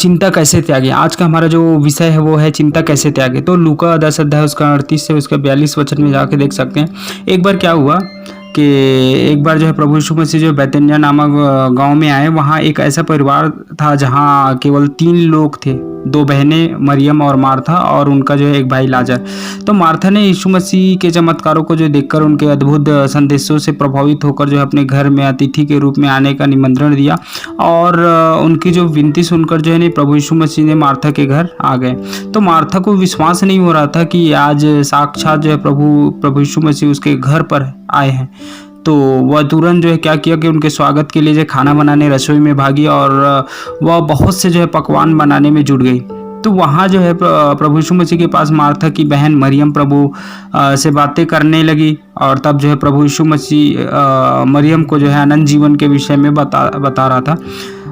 चिंता कैसे त्यागें? आज का हमारा जो विषय है वो है चिंता कैसे त्यागें। तो लूका 10 अध्याय उसका 38 से उसका 42 वचन में जाके देख सकते हैं। एक बार क्या हुआ कि एक बार जो है प्रभु यीशु मसीह जो बैतनिय्याह नामक गाँव में आए। वहाँ एक ऐसा परिवार था जहाँ केवल 3 लोग थे, 2 बहनें मरियम और मार्था और उनका जो है एक भाई लाजर। तो मार्था ने यीशु मसीह के चमत्कारों को जो देखकर उनके अद्भुत संदेशों से प्रभावित होकर जो है अपने घर में अतिथि के रूप में आने का निमंत्रण दिया और उनकी जो विनती सुनकर जो है ना प्रभु यीशु मसीह ने मार्था के घर आ गए। तो मार्था को विश्वास नहीं हो रहा था कि आज साक्षात जो है प्रभु यीशु मसीह उसके घर पर आए हैं। तो वह तुरंत जो है क्या किया कि उनके स्वागत के लिए जो खाना बनाने रसोई में भागी और वह बहुत से जो है पकवान बनाने में जुट गई। तो वहाँ जो है प्रभु यीशु मसीह के पास मार्था की बहन मरियम प्रभु से बातें करने लगी और तब जो है प्रभु यीशु मसीह मरियम को जो है अनंत जीवन के विषय में बता रहा था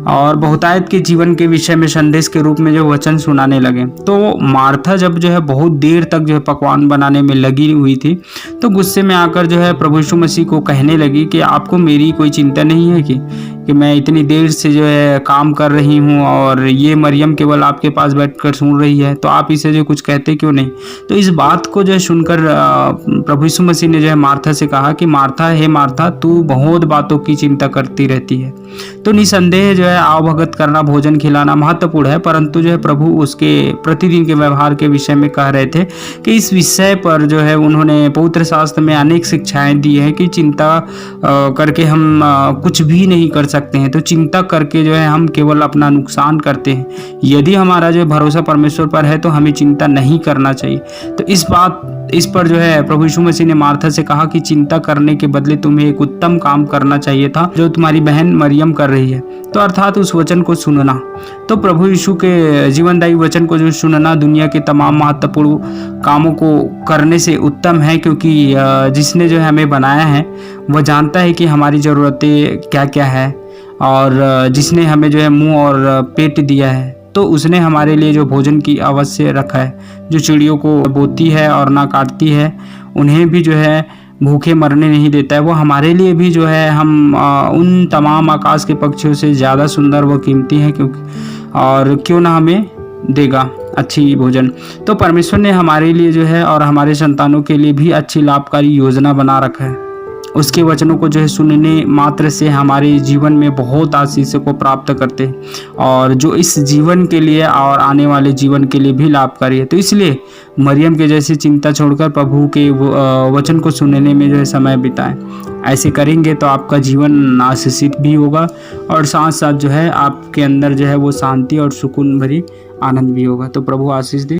और बहुतायत के जीवन के विषय में संदेश के रूप में जो वचन सुनाने लगे। तो मार्था जब जो है बहुत देर तक जो है पकवान बनाने में लगी हुई थी तो गुस्से में आकर जो है प्रभु यीशु मसीह को कहने लगी कि आपको मेरी कोई चिंता नहीं है कि मैं इतनी देर से जो है काम कर रही हूँ और ये मरियम केवल आपके पास बैठकर सुन रही है, तो आप इसे जो कुछ कहते क्यों नहीं। तो इस बात को जो है सुनकर प्रभु यीशु मसीह ने जो है मार्था से कहा कि मार्था, हे मार्था, तू बहुत बातों की चिंता करती रहती है। तो निसंदेह जो है आवभगत करना, भोजन खिलाना महत्वपूर्ण है, परंतु जो है प्रभु उसके प्रतिदिन के व्यवहार के विषय में कह रहे थे कि इस विषय पर जो है उन्होंने पवित्र शास्त्र में अनेक शिक्षाएं दी है कि चिंता करके हम कुछ भी नहीं कर सकते हैं। तो चिंता करके जो है हम केवल अपना नुकसान करते हैं। यदि हमारा जो भरोसा परमेश्वर पर है तो हमें चिंता नहीं करना चाहिए। तो इस पर जो है प्रभु यीशु मसीह ने मार्था से कहा कि चिंता करने के बदले तुम्हें एक उत्तम काम करना चाहिए था जो तुम्हारी बहन मरियम कर रही है। तो अर्थात उस वचन को सुनना। तो प्रभु यीशु के जीवनदायी वचन को जो सुनना दुनिया के तमाम महत्वपूर्ण कामों को करने से उत्तम है, क्योंकि जिसने जो है हमें बनाया है वह जानता है कि हमारी ज़रूरतें क्या क्या है और जिसने हमें जो है मुंह और पेट दिया है तो उसने हमारे लिए जो भोजन की अवश्य रखा है। जो चिड़ियों को बोती है और ना काटती है, उन्हें भी जो है भूखे मरने नहीं देता है, वो हमारे लिए भी जो है हम उन तमाम आकाश के पक्षियों से ज़्यादा सुंदर व कीमती हैं, क्योंकि और क्यों ना हमें देगा अच्छी भोजन। तो परमेश्वर ने हमारे लिए जो है और हमारे संतानों के लिए भी अच्छी लाभकारी योजना बना रखा है। उसके वचनों को जो है सुनने मात्र से हमारे जीवन में बहुत आशीषों को प्राप्त करते हैं और जो इस जीवन के लिए और आने वाले जीवन के लिए भी लाभकारी है। तो इसलिए मरियम के जैसी चिंता छोड़कर प्रभु के वचन को सुनने में जो है समय बिताएं। ऐसे करेंगे तो आपका जीवन आशीषित भी होगा और साथ साथ जो है आपके अंदर जो है वो शांति और सुकून भरी आनंद भी होगा। तो प्रभु आशीष दे।